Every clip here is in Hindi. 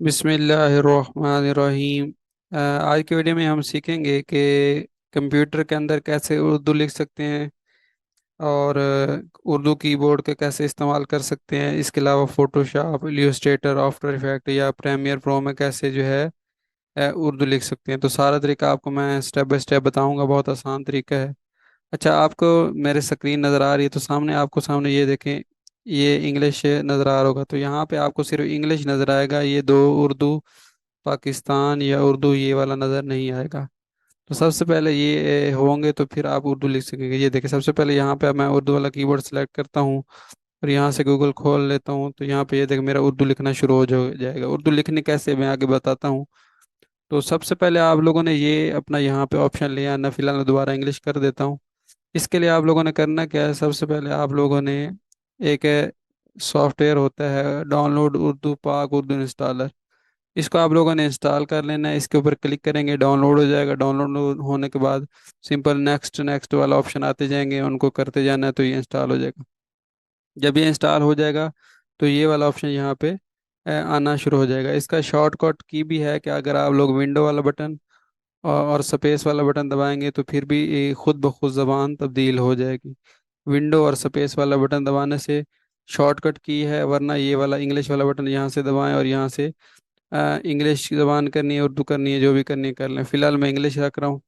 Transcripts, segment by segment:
बिस्मिल्लाहिर्रहमानिर्रहीम। आज की वीडियो में हम सीखेंगे कि कंप्यूटर के अंदर कैसे उर्दू लिख सकते हैं और उर्दू कीबोर्ड का कैसे इस्तेमाल कर सकते हैं। इसके अलावा फोटोशॉप, इलस्ट्रेटर, आफ्टर इफेक्ट या प्रीमियर प्रो में कैसे जो है उर्दू लिख सकते हैं। तो सारा तरीका आपको मैं स्टेप बाय स्टेप बताऊंगा। बहुत आसान तरीका है। अच्छा, आपको मेरे स्क्रीन नज़र आ रही है तो सामने आपको सामने ये देखें, ये इंग्लिश नज़र आ रहा होगा। तो यहाँ पे आपको सिर्फ इंग्लिश नज़र आएगा, ये दो उर्दू पाकिस्तान या उर्दू ये वाला नज़र नहीं आएगा। तो सबसे पहले ये होंगे तो फिर आप उर्दू लिख सकेंगे। ये देखिए, सबसे पहले यहाँ पे मैं उर्दू वाला कीबोर्ड सेलेक्ट करता हूँ और यहाँ से गूगल खोल लेता हूँ। तो यहाँ पे ये देखिए, मेरा उर्दू लिखना शुरू हो जाएगा। उर्दू लिखने कैसे मैं आगे बताता हूँ। तो सबसे पहले आप लोगों ने ये अपना यहाँ पे ऑप्शन लिया ना, फिलहाल मैं दोबारा इंग्लिश कर देता हूँ। इसके लिए आप लोगों ने करना क्या है, सबसे पहले आप लोगों ने एक सॉफ्टवेयर होता है डाउनलोड उर्दू पाक उर्दू इंस्टॉलर, इसको आप लोगों ने इंस्टॉल कर लेना है। इसके ऊपर क्लिक करेंगे, डाउनलोड हो जाएगा। डाउनलोड होने के बाद सिंपल नेक्स्ट नेक्स्ट वाला ऑप्शन आते जाएंगे, उनको करते जाना है तो ये इंस्टॉल हो जाएगा। जब ये इंस्टॉल हो जाएगा तो ये वाला ऑप्शन यहाँ पे आना शुरू हो जाएगा। इसका शॉर्टकट की भी है कि अगर आप लोग विंडो वाला बटन और स्पेस वाला बटन दबाएंगे तो फिर भी ये खुद ब खुद ज़बान तब्दील हो जाएगी। विंडो और स्पेस वाला बटन दबाने से शॉर्टकट की है, वरना ये वाला इंग्लिश वाला बटन यहाँ से दबाएं और यहाँ से इंग्लिश की ज़बान करनी है, उर्दू करनी है, जो भी करनी है कर लें। फिलहाल मैं इंग्लिश रख रहा हूँ।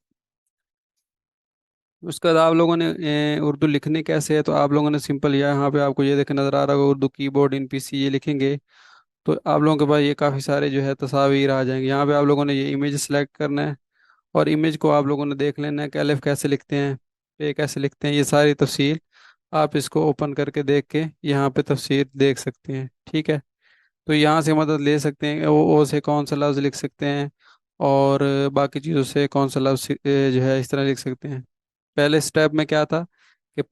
उसके बाद आप लोगों ने उर्दू लिखनी कैसे है, तो आप लोगों ने सिंपल यहाँ पे आपको ये देख नज़र आ रहा होगा उर्दू कीबोर्ड इन पीसी, ये लिखेंगे तो आप लोगों के पास ये काफ़ी सारे जो है तस्वीर आ जाएंगे। यहाँ पे आप लोगों ने ये इमेज सेलेक्ट करना है और इमेज को आप लोगों ने देख लेना है कि अलिफ कैसे लिखते हैं, पे कैसे लिखते हैं, ये सारी तफसील आप इसको ओपन करके देख के यहाँ पे तफसीर देख सकते हैं। ठीक है, तो यहाँ से मदद ले सकते हैं। ओ से कौन सा लफ्ज़ लिख सकते हैं और बाकी चीज़ों से कौन सा लफ्ज़ जो है इस तरह लिख सकते हैं। पहले स्टेप में क्या था कि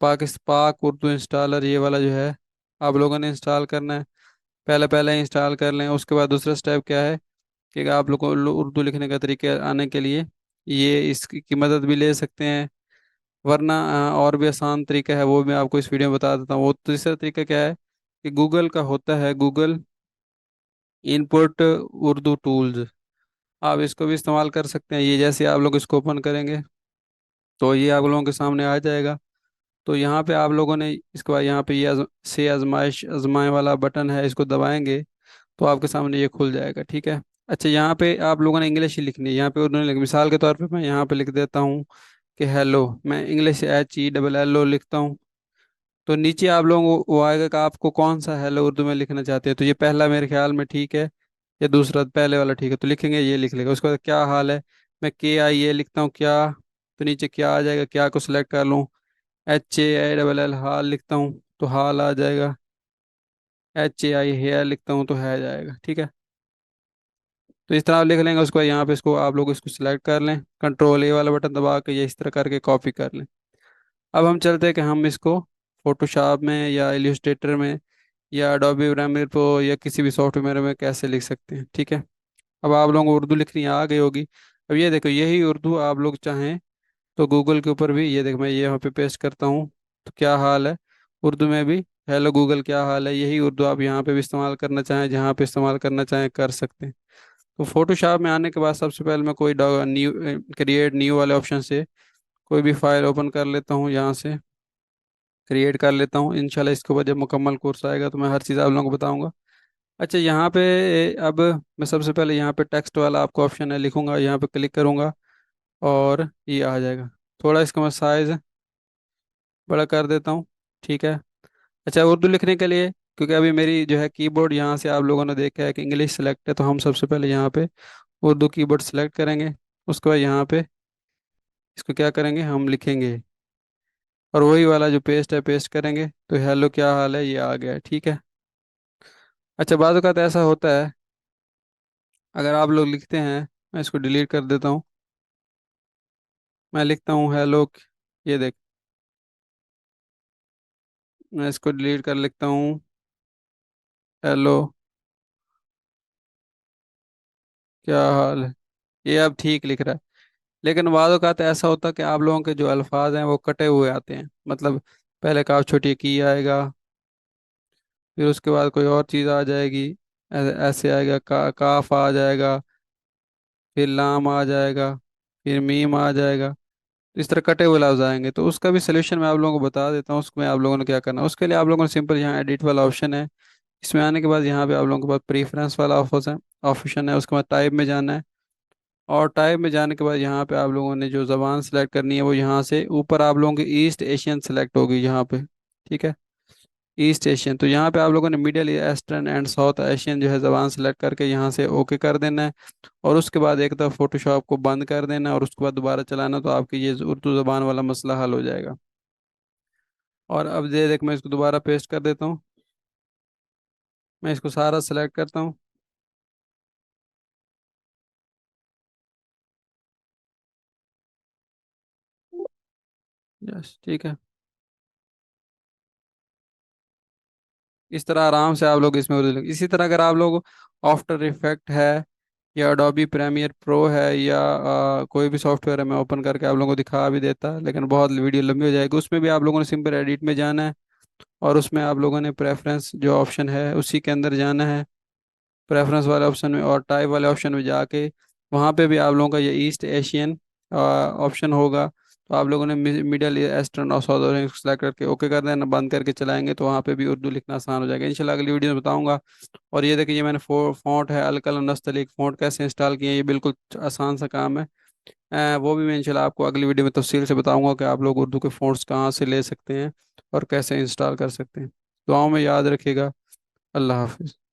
पाक उर्दू इंस्टॉलर ये वाला जो है आप लोगों ने इंस्टॉल करना है। पहले पहले इंस्टॉल कर लें। उसके बाद दूसरा स्टेप क्या है कि आप लोग को उर्दू लिखने का तरीका आने के लिए ये इसकी की मदद भी ले सकते हैं, वरना और भी आसान तरीका है, वो मैं आपको इस वीडियो में बता देता हूँ। वो तीसरा तरीका क्या है कि गूगल का होता है, गूगल इनपुट उर्दू टूल्स, आप इसको भी इस्तेमाल कर सकते हैं। ये जैसे आप लोग इसको ओपन करेंगे तो ये आप लोगों के सामने आ जाएगा। तो यहाँ पे आप लोगों ने इसके बाद यहाँ पे ये से आजमाइश आजमाए वाला बटन है, इसको दबाएंगे तो आपके सामने ये खुल जाएगा। ठीक है। अच्छा, यहाँ पे आप लोगों ने इंग्लिश ही लिखनी है, यहाँ पे उर्दू नहीं लिखनी। मिसाल के तौर पे मैं यहाँ पे लिख देता हूँ कि हेलो, मैं इंग्लिश HELL लिखता हूँ। तो नीचे आप लोगों को वो आएगा कि आपको कौन सा हेलो उर्दू में लिखना चाहते हैं। तो ये पहला मेरे ख्याल में ठीक है, या दूसरा पहले वाला ठीक है, तो लिखेंगे ये लिख लेगा। उसके बाद क्या हाल है, मैं KIA लिखता हूँ क्या, तो नीचे क्या आ जाएगा, क्या को सिलेक्ट कर लूँ। HAILL हाल लिखता हूँ तो हाल आ जाएगा। HAI हेयर लिखता हूँ तो है जाएगा। ठीक है, तो इस तरह आप लिख लेंगे। उसको यहाँ पे इसको आप लोग इसको सिलेक्ट कर लें, कंट्रोल A वाला बटन दबा के ये इस तरह करके कॉपी कर लें। अब हम चलते हैं कि हम इसको फोटोशॉप में या इलिस्ट्रेटर में या अडोबी प्रीमियर प्रो या किसी भी सॉफ्टवेयर में कैसे लिख सकते हैं। ठीक है, अब आप लोगों को उर्दू लिखनी आ गई होगी। अब ये देखो, यही उर्दू आप लोग चाहें तो गूगल के ऊपर भी, ये देखो मैं ये यहाँ पे पेस्ट करता हूँ तो क्या हाल है, उर्दू में भी हेलो गूगल क्या हाल है, यही उर्दू आप यहाँ पे भी इस्तेमाल करना चाहें, जहाँ पे इस्तेमाल करना चाहें कर सकते हैं। तो फोटोशॉप में आने के बाद सबसे पहले मैं कोई न्यू क्रिएट न्यू वाले ऑप्शन से कोई भी फाइल ओपन कर लेता हूँ, यहाँ से क्रिएट कर लेता हूँ। इंशाल्लाह इसके ऊपर जब मुकम्मल कोर्स आएगा तो मैं हर चीज़ आप लोगों को बताऊंगा। अच्छा, यहाँ पे अब मैं सबसे पहले यहाँ पे टेक्स्ट वाला आपको ऑप्शन है, लिखूंगा, यहाँ पे क्लिक करूंगा और ये आ जाएगा। थोड़ा इसका मैं साइज बड़ा कर देता हूँ। ठीक है। अच्छा, उर्दू लिखने के लिए, क्योंकि अभी मेरी जो है कीबोर्ड यहाँ से आप लोगों ने देखा है कि इंग्लिश सेलेक्ट है, तो हम सबसे पहले यहाँ पे उर्दू कीबोर्ड सेलेक्ट करेंगे। उसके बाद यहाँ पे इसको क्या करेंगे, हम लिखेंगे और वही वाला जो पेस्ट है पेस्ट करेंगे तो हेलो क्या हाल है ये आ गया है। ठीक है। अच्छा, बाद का ऐसा होता है, अगर आप लोग लिखते हैं, मैं इसको डिलीट कर देता हूँ, मैं लिखता हूँ हेलो, ये देख, मैं इसको डिलीट कर लिखता हूँ हेलो क्या हाल है, ये अब ठीक लिख रहा है। लेकिन बाद का ऐसा होता है कि आप लोगों के जो अल्फाज हैं वो कटे हुए आते हैं, मतलब पहले काफ छोटी की आएगा, फिर उसके बाद कोई और चीज़ आ जाएगी, ऐसे आएगा, काफ आ जाएगा, फिर लाम आ जाएगा, फिर मीम आ जाएगा। इस तरह कटे हुए लफ्ज आएंगे, तो उसका भी सोल्यूशन मैं आप लोगों को बता देता हूँ। उसमें आप लोगों ने क्या करना है, उसके लिए आप लोगों ने सिंपल यहाँ एडिट वाला ऑप्शन है, इसमें आने के बाद यहाँ पे आप लोगों के पास प्रीफरेंस वाला ऑप्शन है, उसके बाद टाइप में जाना है। और टाइप में जाने के बाद यहाँ पे आप लोगों ने जो ज़बान सेलेक्ट करनी है वो यहाँ से ऊपर आप लोगों की ईस्ट एशियन सेलेक्ट होगी यहाँ पे। ठीक है, ईस्ट एशियन, तो यहाँ पे आप लोगों ने middle eastern and south Asian जो है ज़बान सेलेक्ट करके यहाँ से ओके कर देना है। और उसके बाद एक दफ़ा फोटोशॉप को बंद कर देना है और उसके बाद दोबारा चलाना, तो आपकी ये उर्दू ज़बान वाला मसला हल हो जाएगा। और अब ये देख, मैं इसको दोबारा पेस्ट कर देता हूँ। मैं इसको सारा सेलेक्ट करता हूँ। यस, ठीक है। इस तरह आराम से आप लोग इसमें उर्दू इसी तरह अगर आप लोग आफ्टर इफेक्ट है या अडोबी प्रीमियर प्रो है या कोई भी सॉफ्टवेयर है, मैं ओपन करके आप लोगों को दिखा भी देता, लेकिन बहुत वीडियो लंबी हो जाएगी। उसमें भी आप लोगों ने सिंपल एडिट में जाना है और उसमें आप लोगों ने प्रेफरेंस जो ऑप्शन है उसी के अंदर जाना है, प्रेफरेंस वाले ऑप्शन में, और टाइप वाले ऑप्शन में जाके वहाँ पे भी आप लोगों का ये ईस्ट एशियन ऑप्शन होगा। तो आप लोगों ने मिडल ईस्टर्न और साउथ सेलेक्ट करके ओके कर देना, बंद करके चलाएंगे तो वहाँ पे भी उर्दू लिखना आसान हो जाएगा इंशाल्लाह। अगली वीडियो में बताऊंगा। और ये देखिए, ये मैंने फ़ॉन्ट है अल कलम नस्तलीक फ़ॉन्ट कैसे इंस्टॉल किए हैं, ये बिल्कुल आसान सा काम है। वो भी मैं इंशाल्लाह आपको अगली वीडियो में तफसील से बताऊंगा कि आप लोग उर्दू के फ़ॉन्ट्स कहाँ से ले सकते हैं और कैसे इंस्टॉल कर सकते हैं। दुआओं में याद रखिएगा। अल्लाह हाफिज़।